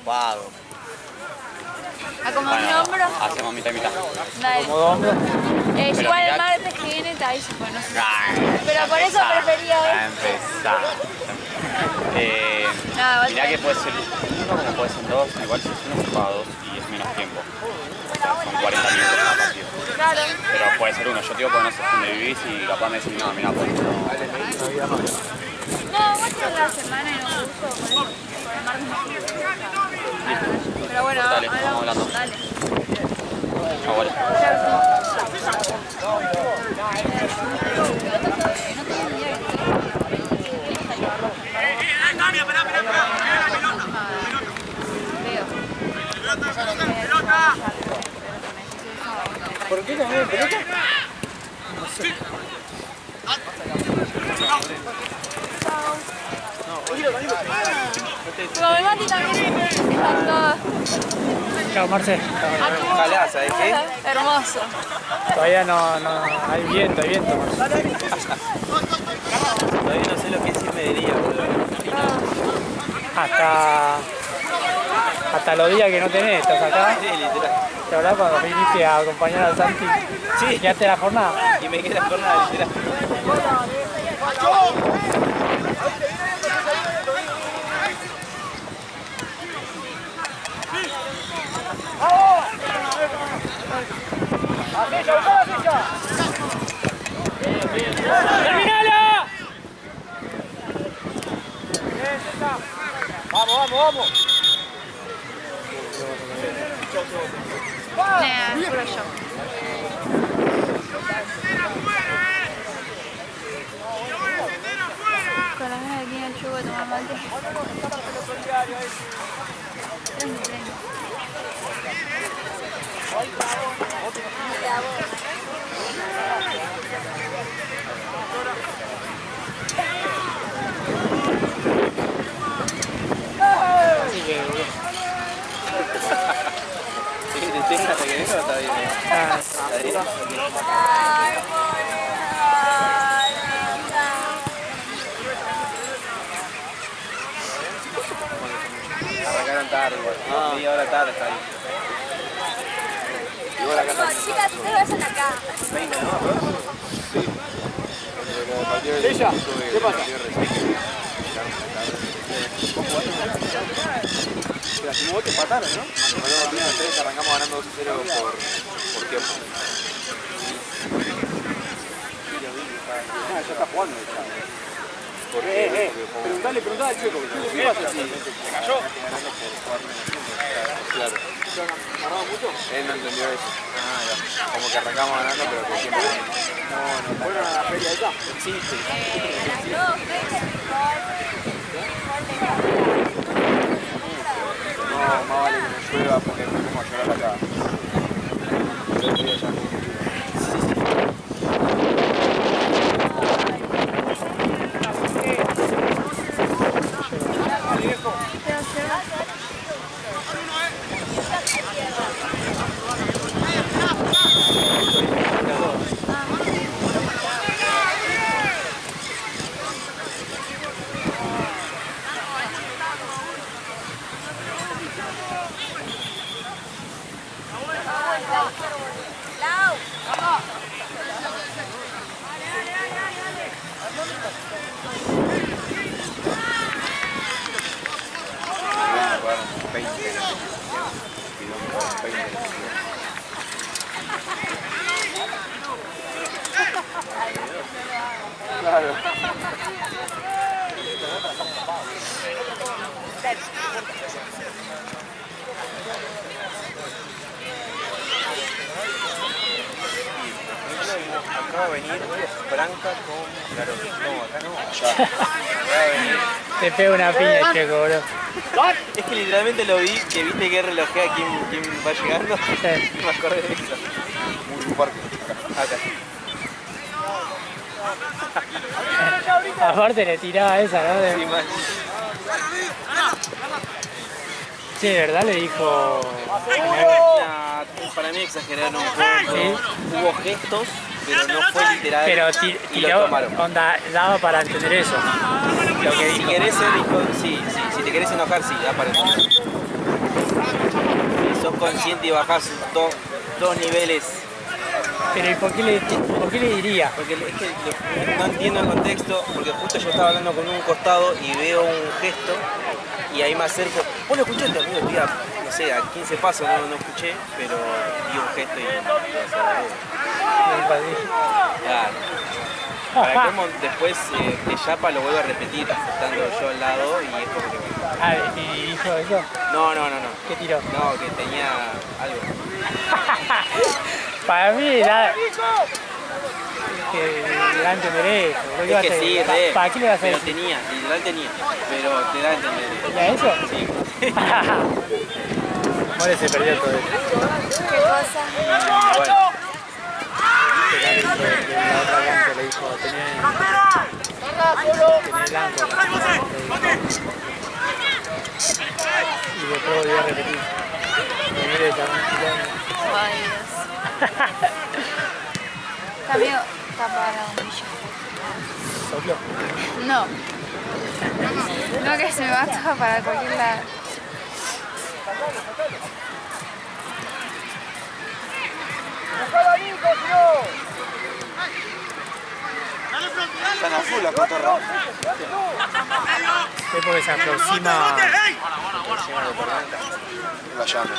ocupado. ¿Acomodar un hombro? Hacemos mitad y mitad. Dale. Como hombro. Igual el mirá- martes que viene te aviso, pues no sé. Pero Ya por eso empezá, prefería hoy. ya empezá. No, Mirá que puede ser uno como puede ser dos, igual si es uno se juega dos y es menos tiempo. O sea, son 40 minutos cada partido. Claro. Pero puede ser uno, yo digo porque no sé dónde vivís y capaz me decís, no, mirá, pues no. No, vos tenés la semana y no uso, por eso. Por el martes no. Pero bueno, Dale, estamos hablando. Dale. Ah, vale. ¿Por qué también pelota? No sé. Pero mi Mati también está todo. Chao, Marce. Ojalá, ¿sabes qué? Hermoso. Todavía no hay viento, Marce. Todavía no sé lo que es irme boludo. Hasta los días que no tenés, estás acá. Sí, literal. ¿Te acordás cuando viniste a acompañar a Santi? Sí. ¿Quedaste la jornada? Y me queda jornada, literal. ¡Terminala! Vamos. Puro yo. Con las ganas de ir al yugo a tomar mate. Tranqui. Sí, te tengas hasta que venga, está bien. Está bien. Arrancaron tarde, igual. Media hora tarde está ahí. Igual acá está. Chicas, ustedes vayan acá. Ella, ¿qué pasa? Pero si vos te empataron, ¿no? Nos vemos 3, arrancamos ganando 2-0 por tiempo. Ya está jugando, Preguntale al chico, ¿qué pasa? ¿Se cayó? Claro. ¿Ganado mucho? Él no entendió eso. Ah, ya. Como que arrancamos ganando, pero que siempre no. ¿Fueron a la feria esa? Sí, sí. No, más vale que no llueva porque me pongo a llorar acá. El otro día ya me... Claro. Acaba de venir Branca con... Claro, no, acá no, allá. Acaba de venir. Te pega una piña, Checo, bro. Es que literalmente lo vi, que viste que relojea quién va llegando. Sí. Me acordé de eso. Muy parque. Acá. Aparte le tiraba esa, ¿no? Sí, man. Sí, de verdad le dijo... Nah, para mí exageraron un poco. ¿Sí? Hubo gestos, pero no fue literal. Pero y lo tiró, tomaron. onda, daba para entender eso. Lo que Si dijo. querés ser, dijo, sí, si te querés enojar, sí, da para entender. consciente y bajás dos niveles. Pero ¿y por qué le diría? Porque es que no entiendo el contexto, porque justo yo estaba hablando con un costado y veo un gesto y ahí me acerco. Vos lo escuchaste, amigo, tía, no sé, a 15 pasos no escuché, pero vi un gesto y claro. Para cómo después de Yapa lo vuelvo a repetir, estando yo al lado y es como que... Ah, ¿y hizo eso? No. ¿Qué tiró? No, que tenía algo. Para mí era... que le da a entender eso. Es que sí, re. ¿Para qué le vas a pero decir? tenía, literal tenía, pero te da a entender. ¿Ya eso? Sí. More se perdió todo eso. ¿Qué cosa? Bueno, Que la otra cancha le dijo, tenía el blanco. Y después volvió a repetir. Mire, también. Ay, Dios. Está medio tapada un millón. Sopló. No. No, que se me va todo para cualquier lado. están a full la cotorra. Es porque se aproxima La llame.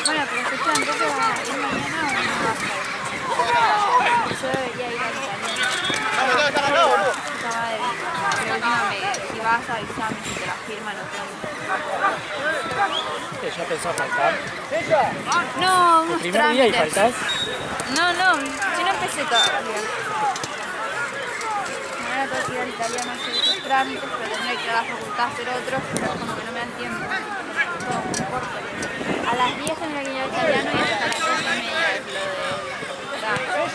Bueno, pero escucha, entonces vas a ir mañana o no vas a ir. Yo debería ir al italiano. Puta madre. Pero últimamente, si vas a avisarme si te la firman o qué. que ya pensó faltar. No, unos ¿El primer día y trámites. faltás? No, yo no empecé todavía. Mañana tengo que ir al italiano a hacer esos trámites, pero tendré que ir a la facultad a hacer otros, pero como que no me dan tiempo. No importa. A las 10 tendré que ir al italiano y hasta las 2:30 es lo de trámites.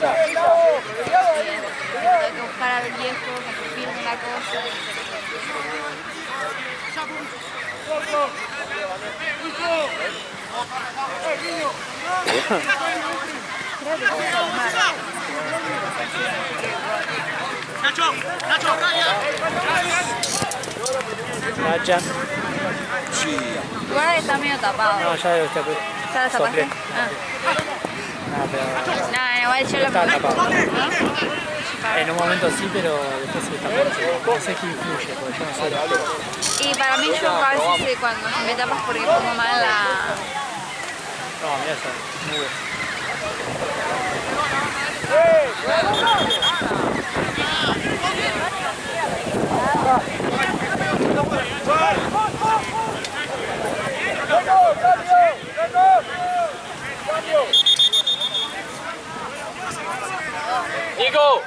Tengo que buscar al viejo, que me firme la cosa. Creo que puedo firmar. Nacha. Igual está medio tapado. No, ya debe estar. ¿Ya lo tapaste? Soplé. No, igual yo lo Está tapado. ¿no? En un momento sí, pero después se tapó. No sé qué influye, porque yo no sé. Y para mí yo a veces cuando me tapas porque pongo mal la... No, mira eso. Nube. ¡Nico!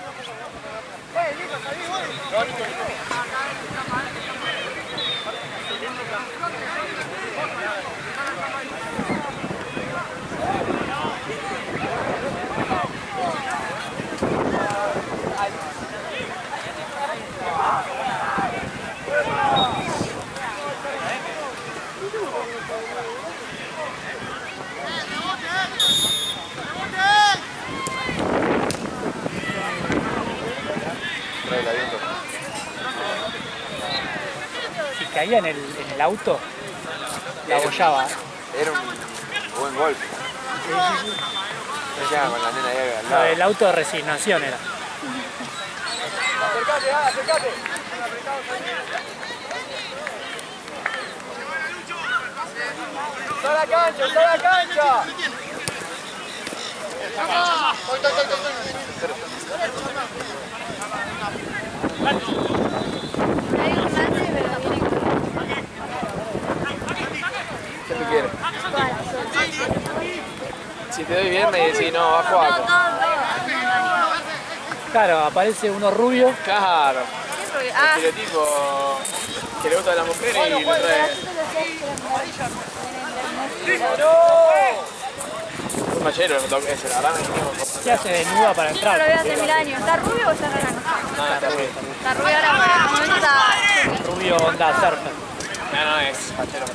Si caía en el auto, la abollaba. Era un buen golpe. Ya con la nena ahí al Lo lado. del auto de resignación era. Acercate. ¡Está la cancha! Hay un mate, pero viene con... ¿Qué tú quieres? Si te doy bien me decís, no, bajo No, abajo. todo. Claro, aparece uno rubio. Claro. Ah, Estereotipo que le gusta a las mujeres y lo trae. Un machero, ese, la verdad. Se hace desnuda para yo no lo entrar. veo hace 1000 años. ¿Está rubio o está naranja? No, está bien. Está rubio ahora, porque en un momento está... Rubio onda surfer. No, es fachero.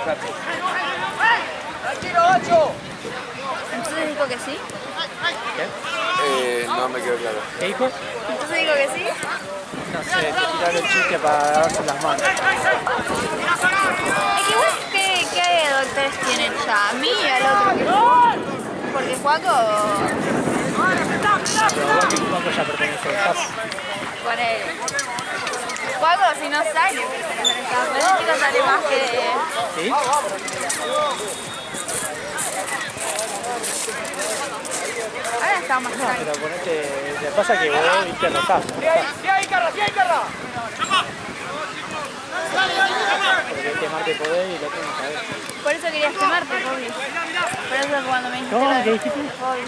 Mate. Entonces dijo que sí. No me quedó claro. ¿Qué dijo? Entonces dijo que sí. No sé, tirar el chiste para darse las manos. Es que igual, ¿qué doctores tienen ya? A mí y al otro que fue. Porque Juaco, Pero igual que Juaco ya pertenece al staff. con él. Juaco, si no sale, pertenece al staff. Pero el chico sale más que... ¿Sí? Ahora está más No, tranquilo. pero ponete... Lo que pasa es que vos viste rotás. Porque este Marte poder y lo tengo que saber. Por eso querías quemarte, Bobby. Por eso cuando me dijiste ¿Cómo? lo de ¿Qué dijiste? Bobby.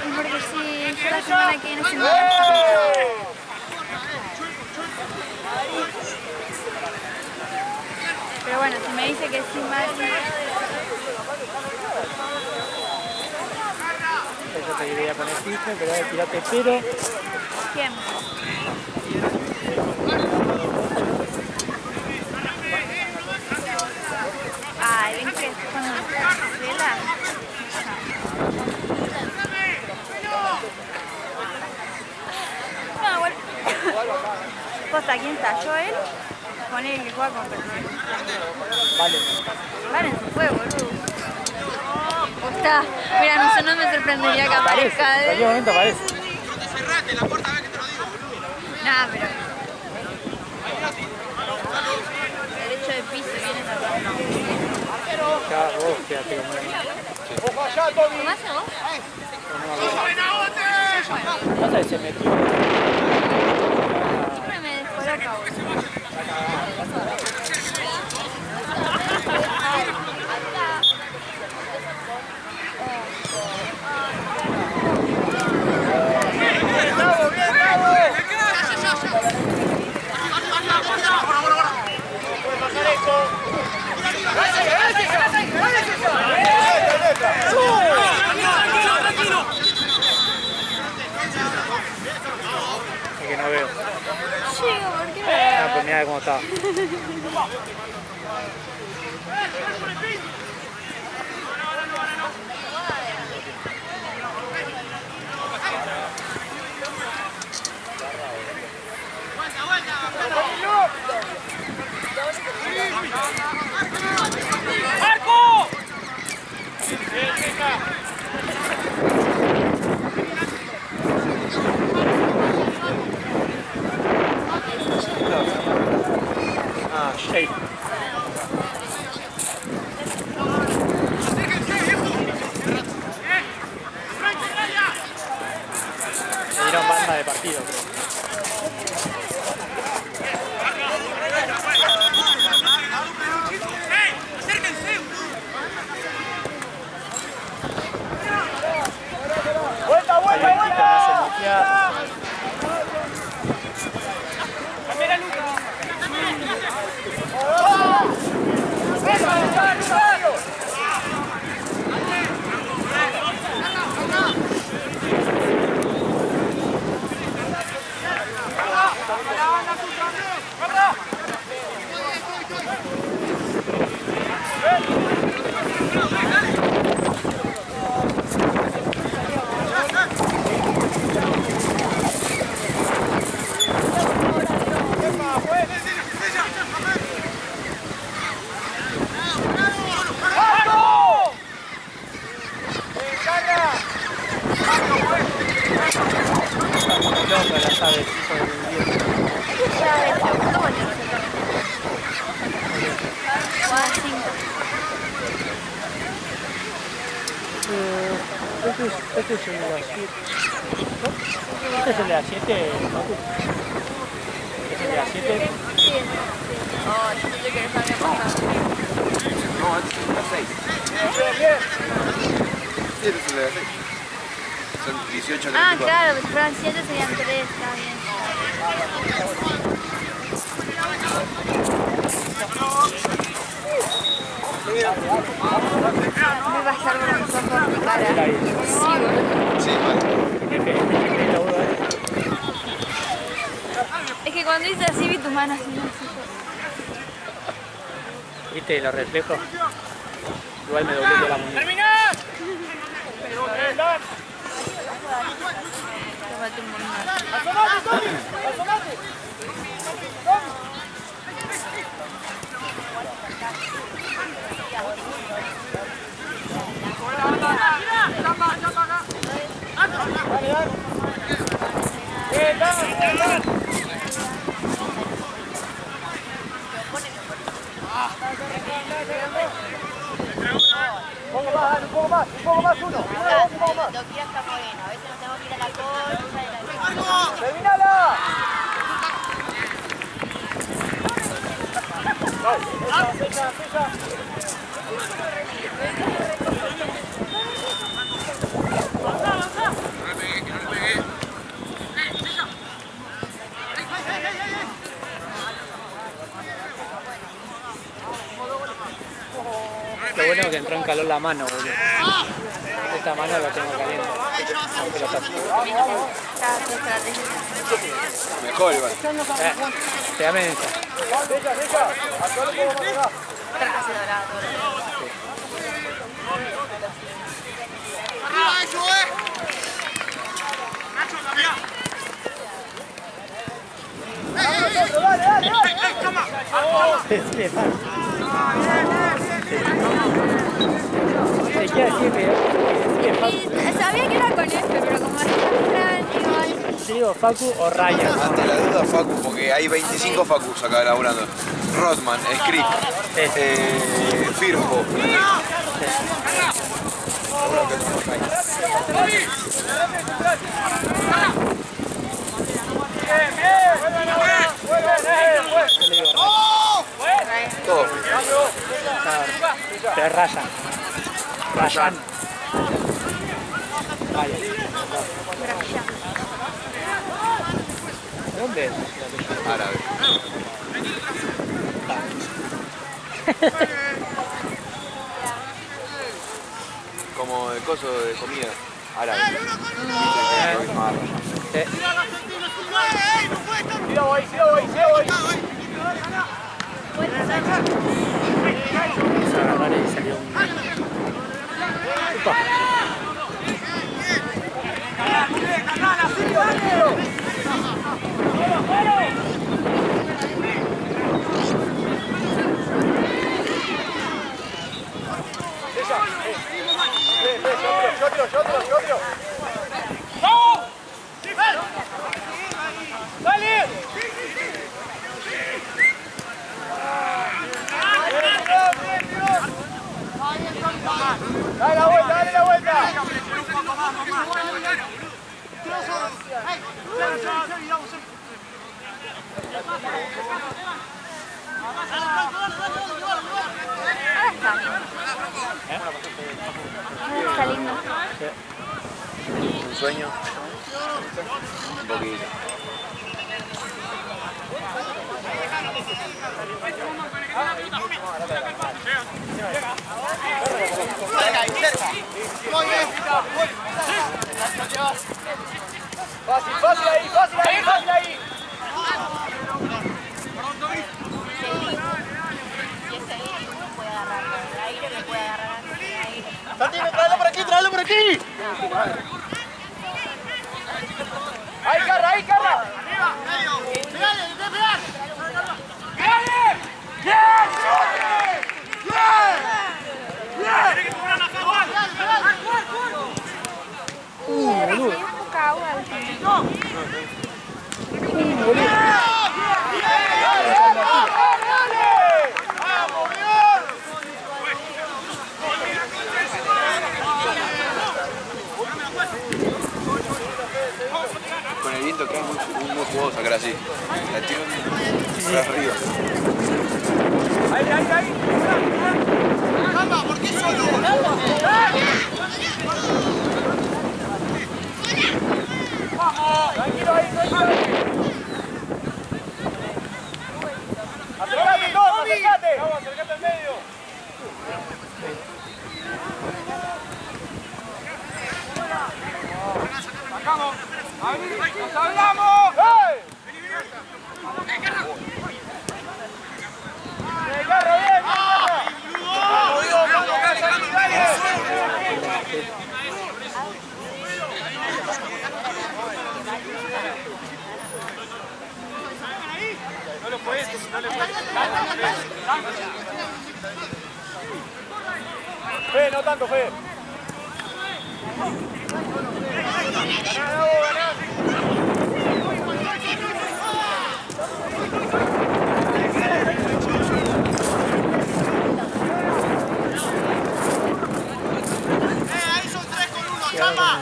Y porque si yo la semana que viene se me va. Pero bueno, si me dice que sí, Mari. Yo te quería poner ficha, pero ahora tirate pero. ¿Quién? Ay, ven que con Vela. No, bueno. Posta, ¿quién está? ¿Joel? Con él que juega con personas. Vale. Vale, se fue, boludo. Posta, mira, no me sorprendería que aparezca En cualquier momento aparece. Nada, pero... Derecho de piso viene también. Ya vos quédate con ¿Tomás a vos? pasa que se metió. Siempre me descoloca, boludo. Es que no veo. Chico, ¿por qué me Ah, pues mirá cómo está. Shake. Le dieron banda de partido, creo. Calientito, no hace moquear. Loca la llave, hijo de mi Dios. Ya ves, ¿cómo te lo sacaron? Juega 5. Este es el de las 7. Este es el de las 7, Facu. Es el de las 7. Sí. Oh, yo pensé que les había pasado. No, antes de las 6. Sí, este es el de las 6. Son 18 Ah, claro, si fueran 7 serían 3, está bien. Cuando hice así vi tu mano así. ¿Viste los reflejos? Igual me doblé la muñeca. Tómate un montón. Un poco más, uno. Lo quiero estar moviendo. A veces nos tenemos que ir a la concha. ¡Terminala! Lo bueno es que entró en calor la mano, boludo. Esta mano la tengo caliente. Mejor igual. Pégame en esta. Te quiero decir que sabía que era con este, pero como es tan igual. digo Facu o Ryan. Ante la duda Facu, porque hay 25 Facus acá laburando. Rodman, Scrick, Firpo. Todo. Pero es Ryan. Ryan. ¿De dónde es? Árabe. Como el coso de comida árabe. Quiso agarrar y salió un... Upa. Yo tiro. Dale la vuelta. Está lindo. Un sueño. Un poquito. Fácil ahí. Santi, tráelo por aquí. Ahí, Carla. Boludo. Hay un poca agua al final. Con el viento queda muy jugoso sacar así. La tiro para arriba. Ahí. Calma, ¿por qué solo? Tranquilo ahí. Acercate todos, acercate. Vamos, acercate al medio. Sacamos. ¡Nos hablamos! ¡Hey! Fe, no tanto, Fe.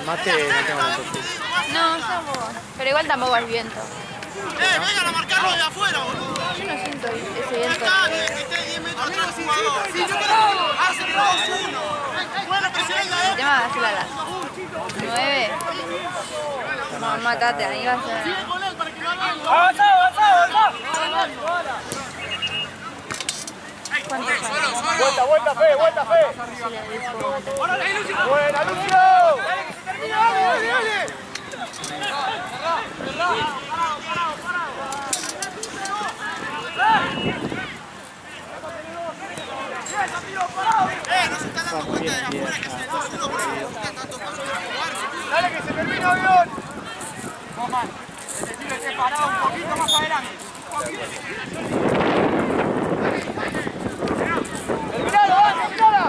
Mate, no tengo No, somos. Pero igual tampoco hay viento. Vengan a marcarlo de afuera, boludo. Yo no siento ese viento. Que esté 10 metros atrás del jugador. Sí, yo creo. Hace 2-1. Bueno, que se venga, El tema va a ser a las 9. No, matate, ahí va a ser. Sigue con él para que lo haga. ¡Avanza, avanza, avanza! ¿Cuántos años? Vuelta, vuelta, Fe, vuelta, Fe. ¡Buena, Lucio! ¡Dale, que se termine! ¡Dale, dale, dale! No se están dando cuenta de afuera que se 2-1 por el está tanto paso para jugar. ¡Dale, que se termine, avión! Coman, necesito que parado un poquito más adelante. ¡Terminala, va, terminala!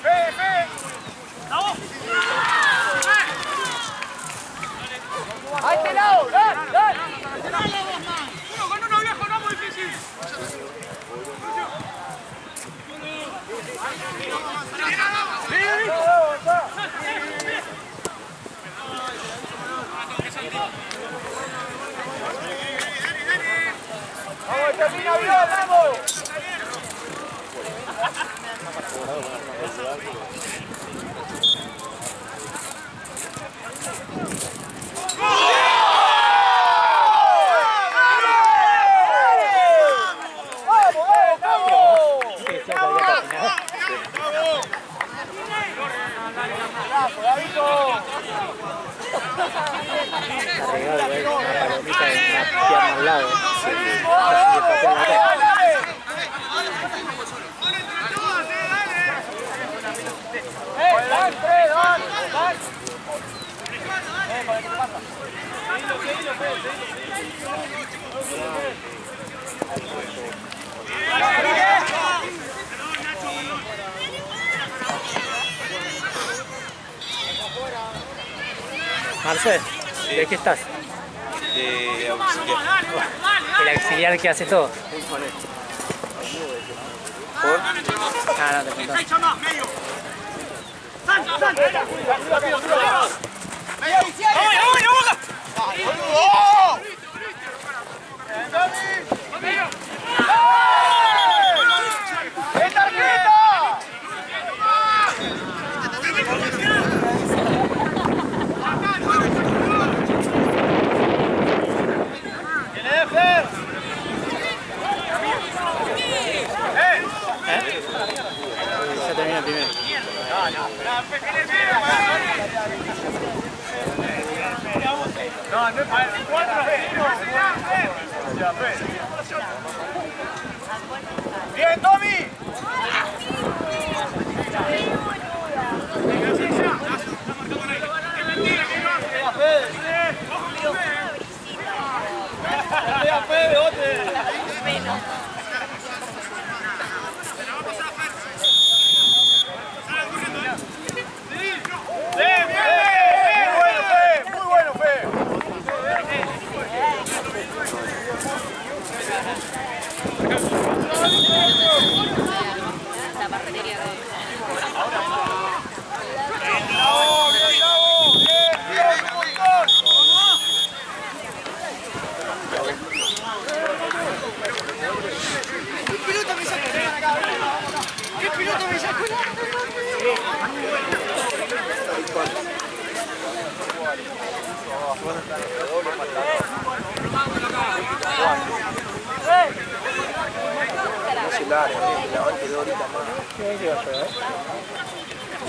¡Fe, Fe! ¡A este lado! ¡Dale, dale! Uno con uno viejo, no muy difícil. ¡Vamos, termina bien, vamos! Marcel, ¿de qué estás? De auxiliar. El auxiliar que hace todo. ¿Por? Ah, no, te contás. ¡Es tarjeta! Ya termina primero. ¡Bien, Tommy! Muy bueno, Fe. La parrería de... No se larga, la van quedó ahorita más.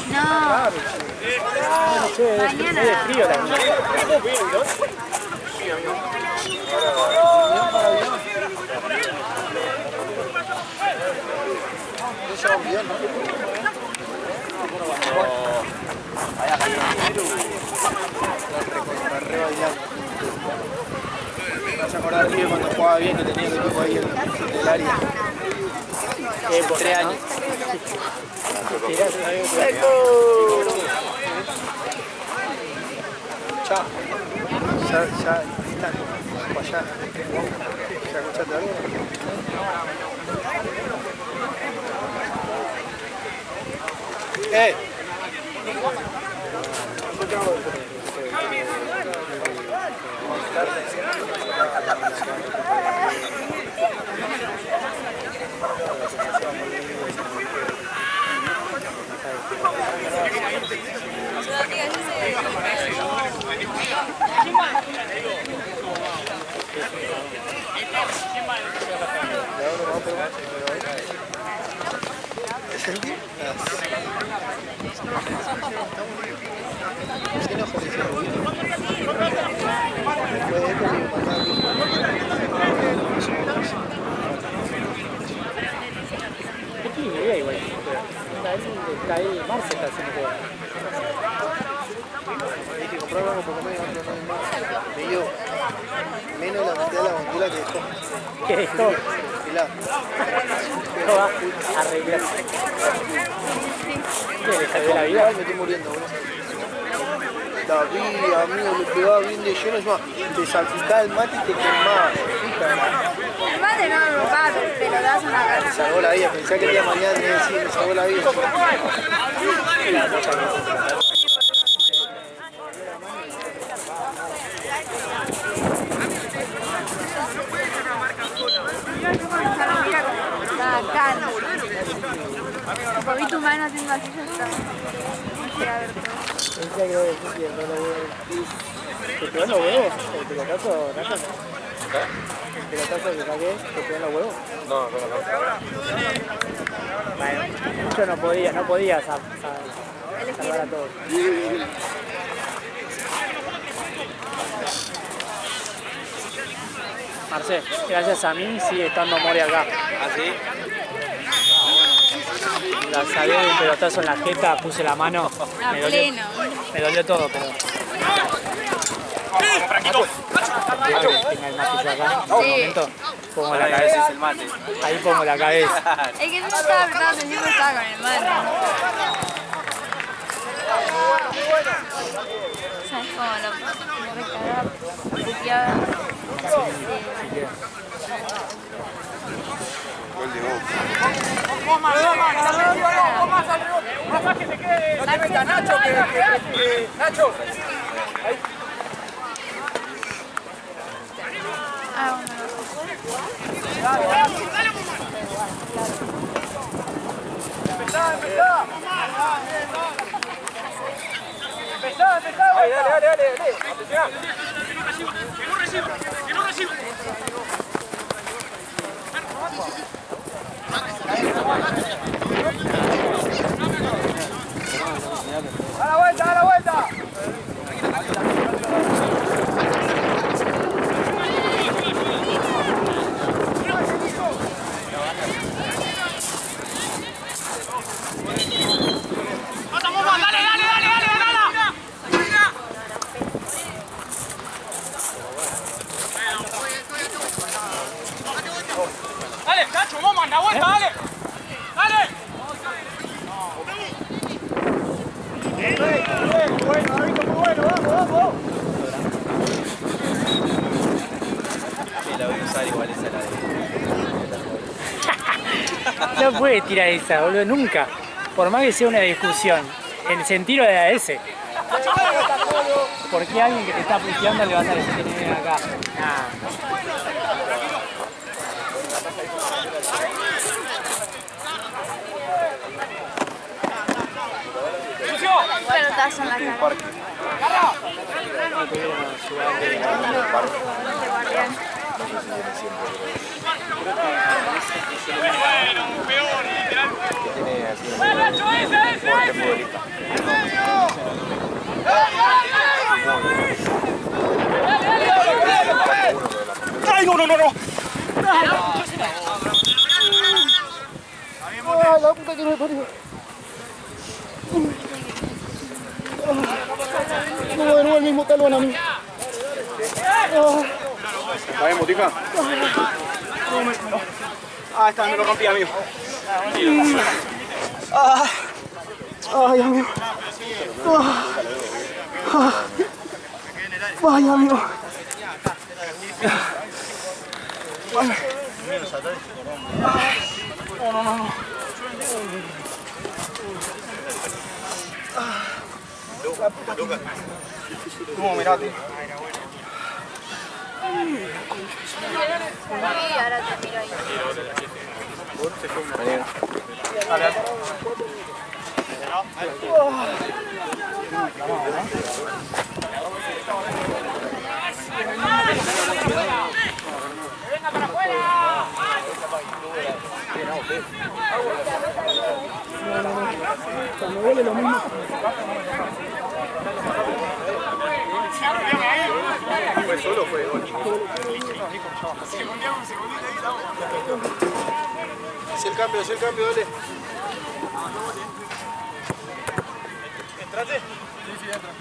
No. Mañana. Es frío también. lleva un guión, ¿no? Vaya primero. La re bailando. Me vas a acordar tío cuando jugaba bien que tenía el equipo ahí en el área. Por 3 años. Chao. Ya están allá. ¿Ya escuchaste algo? Está ahí, Marce está haciendo todo. Hay que comprar algo por comer, otro no hay más. Me dio menos la mitad de la bandera que dejó. ¿Qué dejó? Mirá. No va a arreglar. ¿Qué le salió la vida? Me estoy muriendo, boludo. David, amigo, le pegaba bien de lleno, es más, te salpicaba el mate y te quemaba. El mate no lo va, pero te lo das una cara. Me salvó la vida, pensé que el día de mañana tenía que decir, me salvó la vida. Vi tu mano haciendo así, ya está. Quisiera ver todo. Pensé que no lo veo. ¿Te pegó en los huevos? ¿El pelotazo, Nacho? ¿El pelotazo que saqué? ¿Te pegó en los huevos? No. Bueno, mucho no podía salvar a todos. Marcel, gracias a mí sigue estando Mori acá. ¿Ah, sí? La salvé de un pelotazo en la jeta, puse la mano. Me dolió todo, pero... Tenga el mate acá, en un momento, pongo la cabeza. Ahí pongo la cabeza. Es que no estaba apretando atención, estaba con el mate. ¿Sabes cómo lo recargaba? Puteaba. Gol de Boca. Más que se quede. No te metas, Nacho, Nacho. Ahí. Ah, bueno. Empezá. Ahí, dale. Atención. Que no reciba. ¡Da la vuelta! Dale, Nacho, vamos, anda vuelta, dale. Bueno, David, muy bueno, vamos. Sí, la voy a usar igual esa la de... No puede tirar esa, boludo, nunca. Por más que sea una discusión, el sentido era ese. ¿Por qué alguien que te está puteando le vas a decir que te viene acá? Nah. Pelotazo en la cara. ¡Ay, no! ¡Ay, la puta que me parió! No, de nuevo el mismo talón a mí. ¿Está bien, Botica? Ah, esta me lo rompí, amigo. Ay, amigo. Ay, amigo. ¿Cómo mirate? Y ahora te miro ahí. Me duele lo mismo. ¿Fue solo o fue gol? Hace el cambio, dale. ¿Entraste? Sí, entra.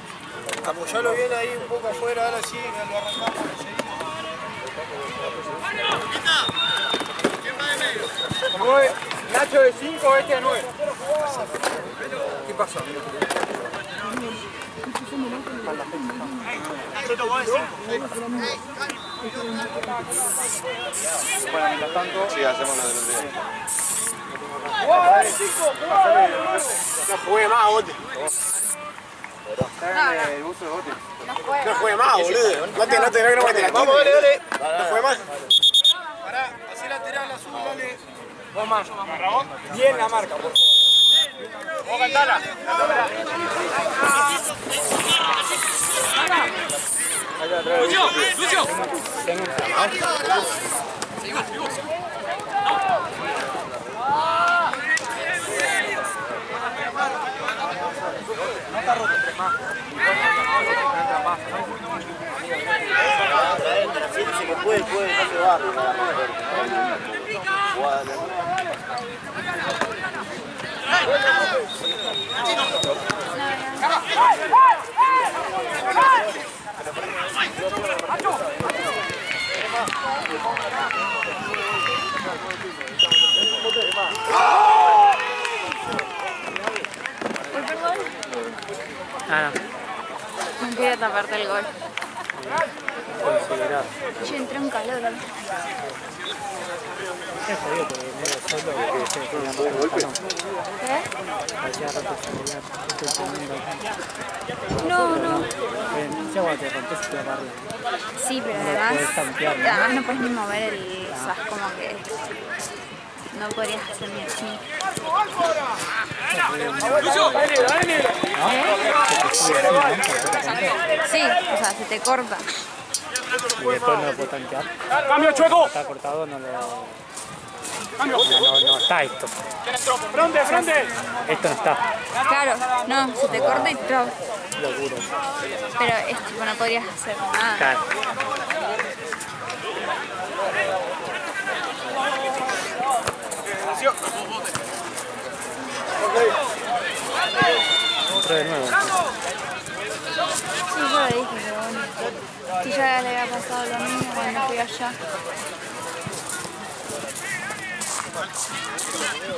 Apoyalo bien ahí un poco afuera, ahora sí, lo arrancamos. ¿Quién va de medio? Nacho de 5, este a 9. ¿Qué pasó? Bueno, mientras tanto... Sí, hacemos lo de los días. No juegue más, Bote. El uso de bote. No juegue más, boludo. No te la vamos, dale. No juegue más. Pará, así lateral azul, dale. Vos más. Bien la marca, por favor. Vos cantala. Lucio. No está roto, tres más. Si que puede, no se va. No quería taparte el gol. Yo entré en calor. ¿Eh? No. Sí, pero además no puedes ni mover el SAS, como que no podrías hacer ni así. Sí, o sea, se te corta. Y después no lo puedo tanquear. ¡Cambio, Chueco! Está cortado, no está esto. ¡Frente! Esto no está. Claro, no, se te corta y chao. Locura. Pero es tipo, no podrías hacer nada. Claro. Otro de nuevo. Sí, yo le dije que bueno. Si ya le había pasado lo mismo cuando fui allá.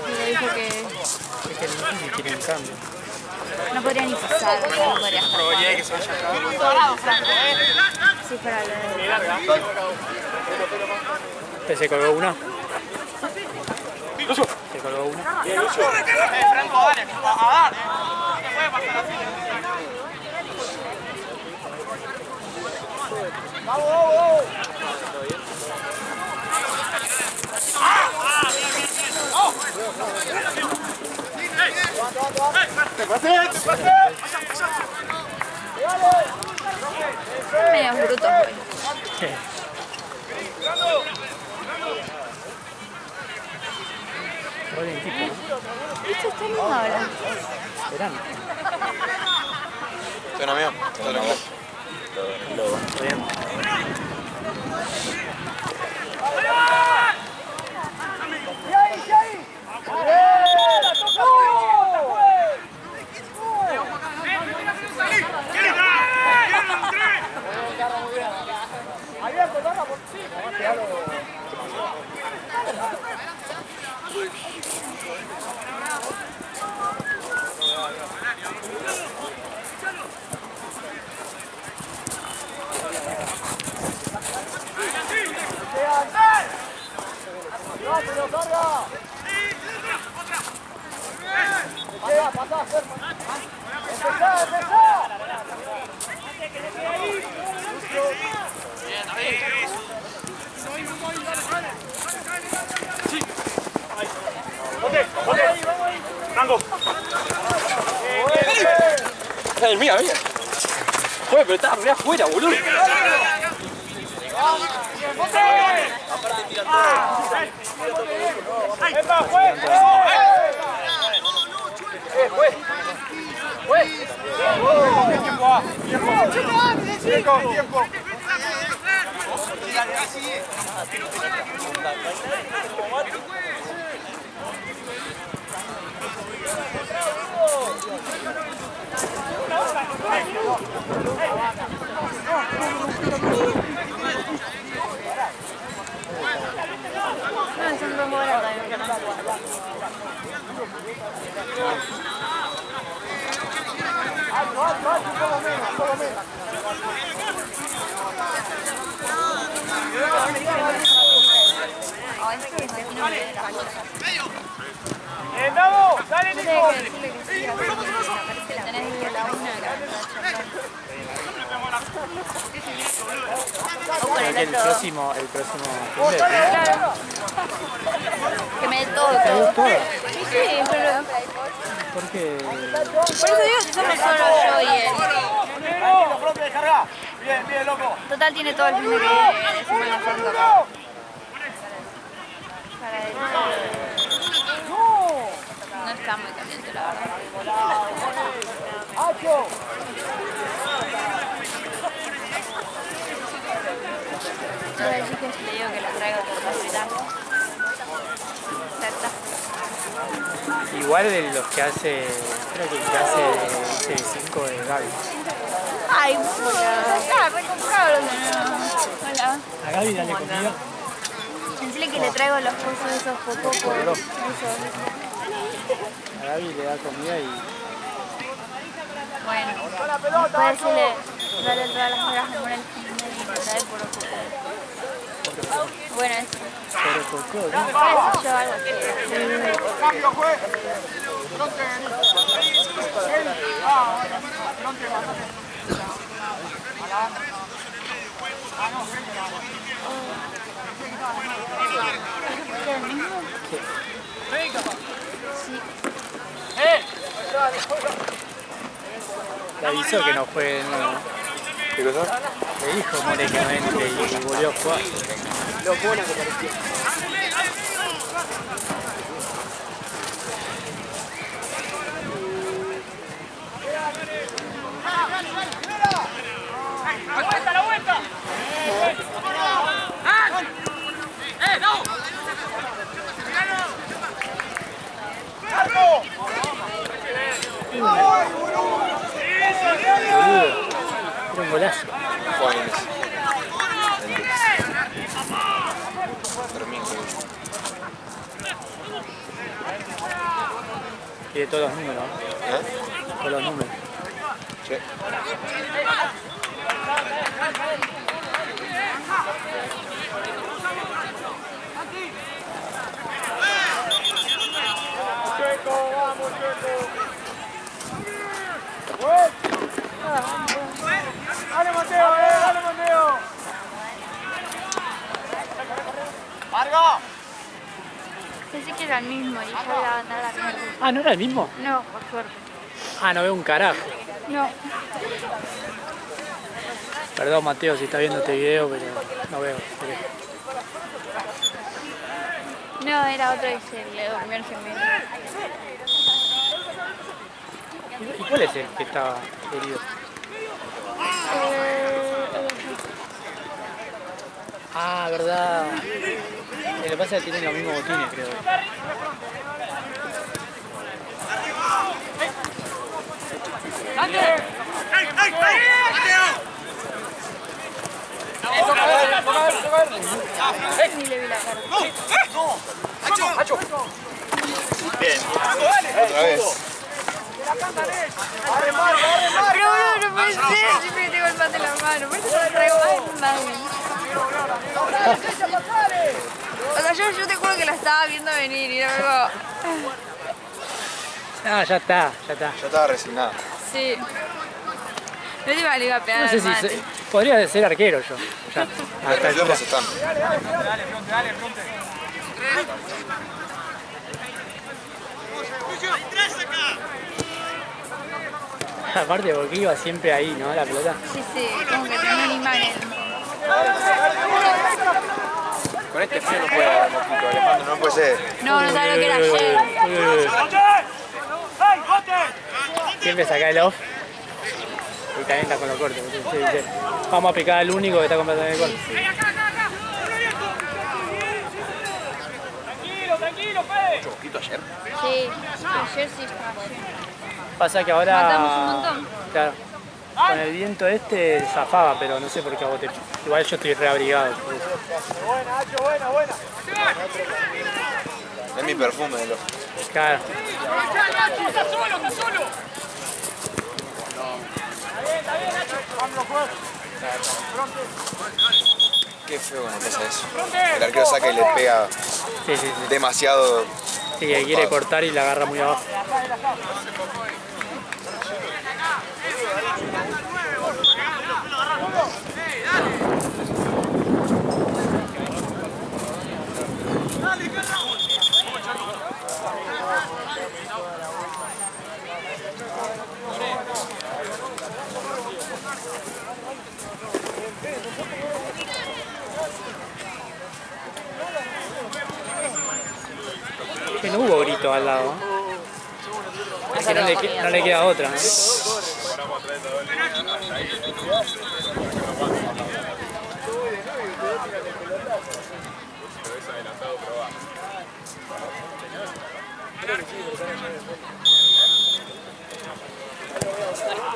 Y le dijo que Es que no quieren cambio. no podría ni pasar, no podría estar. Que se vaya acá. Si fuera lo de... ¿Te se colgó una? ¿Se colgó una? Franco, dale, a dar. No puede pasar así. ¡Vamos! ¡Te pasé! Medio brutos hoy. Gol en equipo, ¿no? ¿Esto está lindo ahora? Verano. ¿Suena mío? Suena bien. Está bien. ¡Bien! ¡Rango! ¡Es mía, mía! Joder, pero estaba re afuera, boludo. Tiempo. No, son 2 horas todavía. ¡Dale, Nico! El próximo Que me dé todo. todo. Sí, pero... ¿Por qué? Por eso digo si somos solo yo y él. Bien, loco. Total tiene todo el fin de semana Santo acá. Para él. No está muy contento, la verdad. Yo le dije que le digo que lo traigo para fritar. Igual de los que hace, creo que el que hace 5 de Gaby. Ay, bueno, está recomprado. Hola. A Gaby dale comida. Decirle que le traigo los cosos de esos popopos. A Gaby le da comida y Bueno, después decirle, dale todas las horas de moral y trae por los popopos. Bueno, eso. sobre cocó, ¿no? Eso yo algo así. Cambio, juez. Le avisó que no juegue de nuevo. ¿Qué cosa? Le dijo More que no entre y volvió a jugar. Lo buena que parecía. ¡La vuelta! ¡No! Era un golazo. Jóvenes. Domingo. Tiene todos los números, ¿no? ¿Eh? Todos los números. Sí. ¡Dale, Mateo! ¡Dale, Mateo! ¡Marga! Pensé que era el mismo y ya le va a dar la mierda. Ah, ¿no era el mismo? No, por suerte. Ah, no veo un carajo. No. Perdón, Mateo, si estás viendo este video, pero no veo. No, era otro y se le durmió el gemelo. ¿Y cuál es el que estaba herido? Ah, verdad. Lo que pasa es que tienen los mismos botines, creo. Ni le vi la cara. Bien. Otra vez. Pero boludo, no puede ser. Siempre tengo el mate en la mano. Por eso lo traigo más O sea, yo te juro que la estaba viendo venir y luego... Ah, ya está, ya está. Yo estaba resignado. Sí. La última le iba a pegar No sé al si mate. podría ser arquero yo. Ya. Los reflejos están. Aparte porque iba siempre ahí, ¿no? La pelota. Sí, sí, como que tenía un imán en... Con este frío no puede, Moquito, Alejandro, no puede ser. No, no sabía lo que era ayer. Siempre saca el off. Y también está con lo corto. Sí, dice, vamos a picar al único que está completamente corto. ¿Mucho Moquito ayer? Sí, ayer sí estaba lleno. Pasa que ahora... Matamos un montón. Claro. Con el viento este zafaba, pero no sé por qué agoté. Igual yo estoy reabrigado. Es mi perfume de los. Claro. Qué feo cuando pasa eso. El arquero saca y le pega Sí, sí, sí. demasiado. Sí, que quiere cortar y la agarra muy abajo. Que no hubo grito al lado, ¿eh? Es que no le queda otra, ¿no?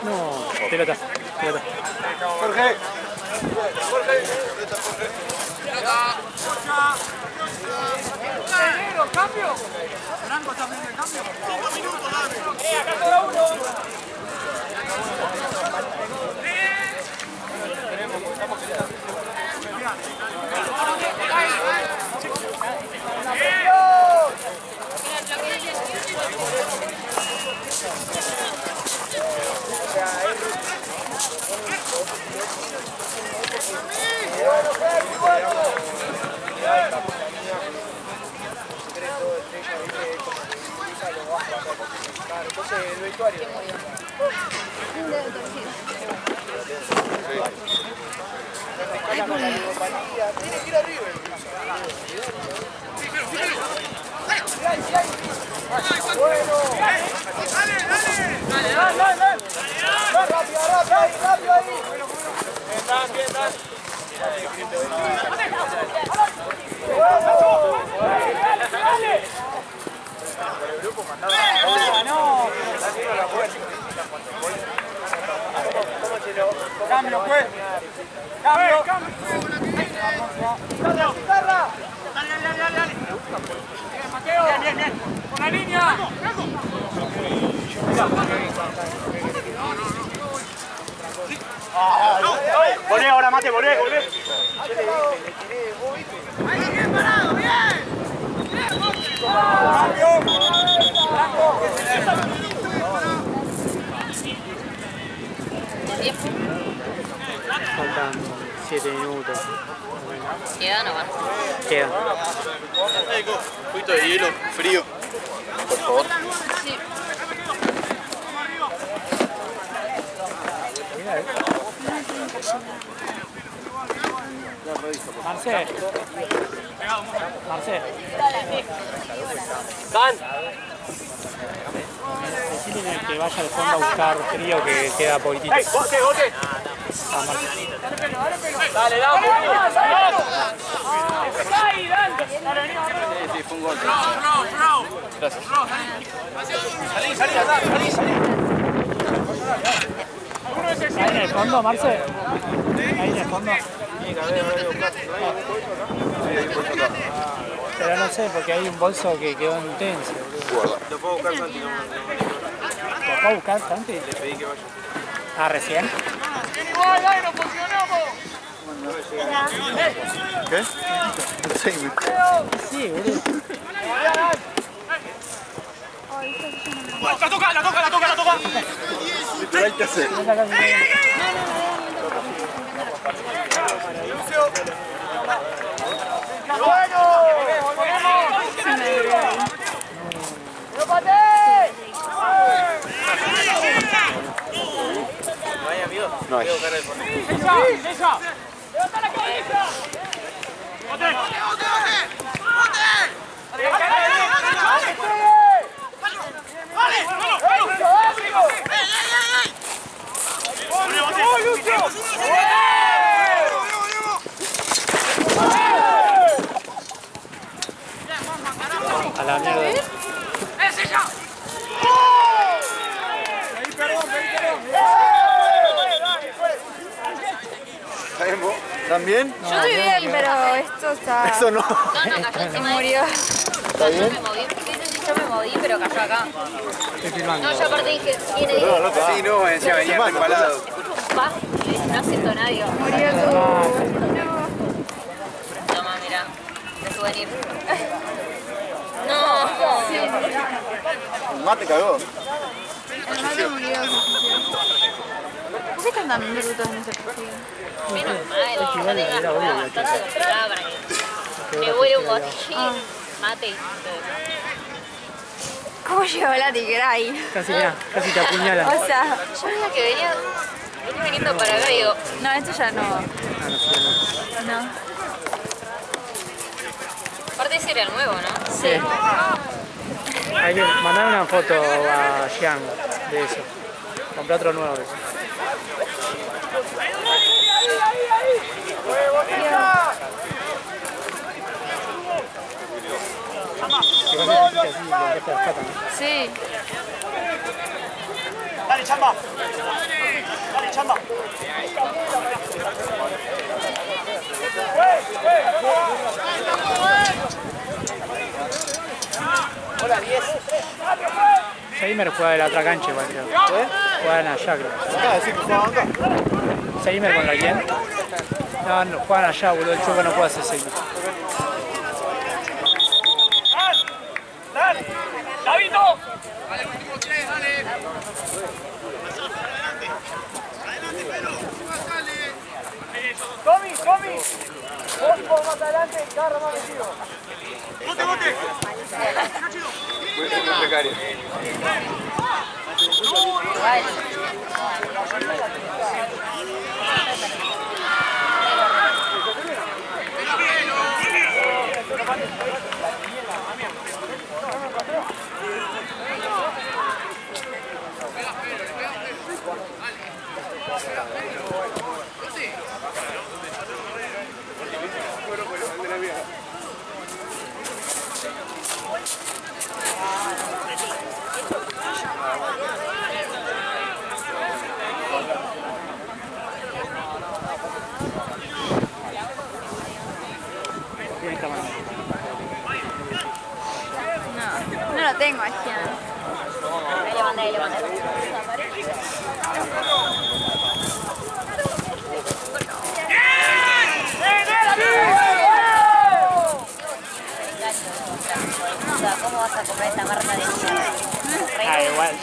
No, pelota, pelota. Jorge. ¡Cambio! Franco también de cambio. 5 minutos, dale. Acá cada uno. Entonces el vestuario. Un dedo torcido. Tiene que ir arriba. Bueno. Dale. Rápido ahí. Bien, dale. El grupo mandaba. No. Cambio, pues. Cambio. Dale. Mateo. Bien. Con la línea. Volé ahora, Mate, volé. Bien parado, bien. Faltan 7 minutos. ¿Queda o no va? Queda. Un poquito de hielo, frío. Por favor. Sí. Marcel. Decirle que vaya al fondo a buscar frío que queda poquitito. ¡Bote! Dale, dale. Sí, fue un gol. Gracias. Ahí en el fondo, Marcel. Ahí en el fondo. Pero no sé, porque hay un bolso que quedó intenso. Lo puedo buscar Santi, no. ¿Lo puedo buscar, Santi? Le pedí que vaya. Ah, recién. Igual, ahí nos funcionamos. ¿Qué? Sí, Sí, boludo. Ay, esto es una toca! Hay que hacer. Vaya, amigo. No hay. Veo cara de fondo. ¡Levanta la cabeza! ¡Bote! A la mierda. ¿También? Yo estoy bien, pero esto está... Eso no. No, cayó encima de murió. ¿Está bien? Yo me moví, pero cayó acá. Estoy filmando. No, yo aparte dije, ¿quién es? Sí, no, encima venía empalado. Escucho un pa y le dije, no siento a nadie. Murió tu... Toma, mirá, de souvenir. No. El mate cagó. El mate murió. ¿Por qué están tan brutos en ese partido? Menos mal, yo tengo una jugada bastante complicada para que me huele un botín, mate y todo. ¿Cómo llegó la tigrera ahí? Casi te apuñalan. O sea, Yo veía que venía viniendo para acá y digo, no, esto ya no. No. aparte ese era el nuevo, ¿no? Sí. Hay que mandar una foto a Xiang de eso. Compré otro nuevo de eso. Sí. Dale, chamba. Hola, 10. Seimer juega de la otra cancha igual, creo. Juegan allá, creo. Acá, decir que jugaban acá. ¿Seimer contra quién? No, juegan allá, boludo. El Choco no puede hacer Seimer. ¡Dale! ¡Davito! Dale, último 3, dale. Tommy. Vos más adelante, Carlos más metido. ¡Bote! Muy precario. No lo tengo aquí. Ahí le mandé. ¿Cómo vas a comprar esta marca de mierda? Igual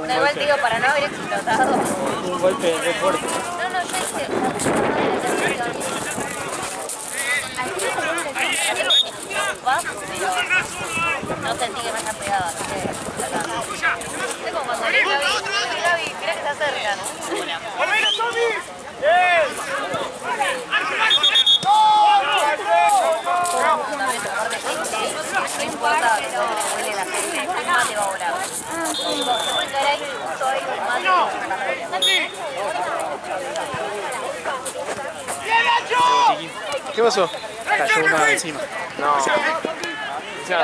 Da igual, digo, para no haber explotado. un golpe muy fuerte. No, yo dije. Pero no sentí que me haya pegado, así que. Es como cuando le Gaby, mirá que se acercan. ¡Volvelo, Tommy! No importa, pero huele la gente. El mate va a volar. Se puede caer ahí, justo ahí, el mate. ¿Qué pasó? Cayó uno de encima. No. Pero,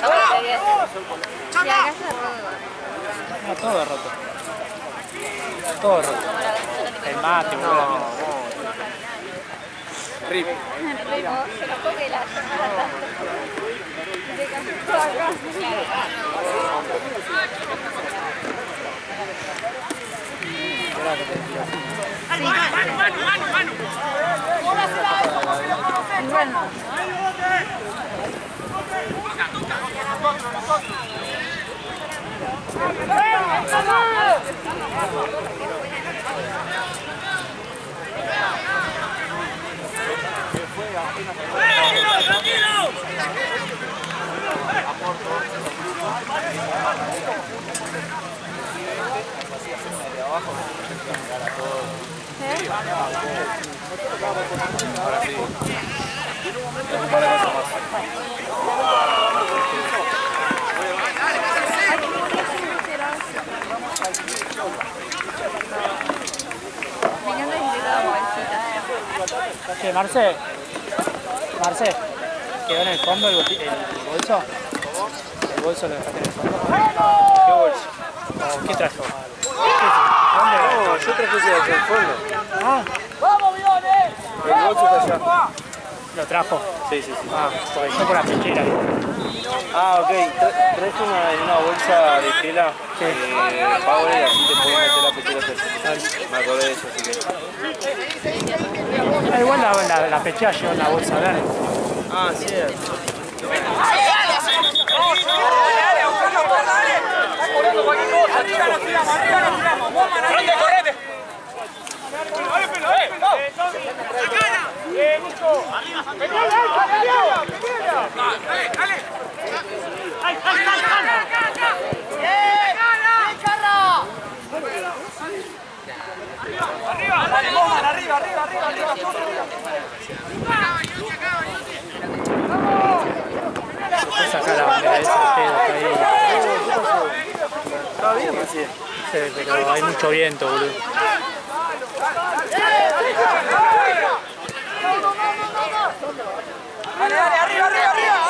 yo me pegué. Y acá está roto. No, todo roto. Todo roto. El mate, boludo. Rip. Se lo coge la llamada. Se cayó todo acá. Y bueno. Ahora sí. Un par de cosas más. Che, Marce, quedó en el fondo el bolso. ¿El bolso lo dejaste en el fondo? ¿Qué bolso? Oh, ¿qué trajo? No, yo traje ese de aquí al fondo. Ah, El bolso está allá. lo trajo. Sí, sí, sí. Ah, porque yo por la pechera. Ah, ok. Traje una bolsa de tela Power y así te puedes meter la pechera. Me acordé de eso, así que... Igual la pechera lleva una bolsa verde. Ah, cierto. Después sacar la bandera esa de pedo que hay. Estaba bien, recién. Sí, pero hay mucho viento, boludo. Dale, arriba, arriba, arriba.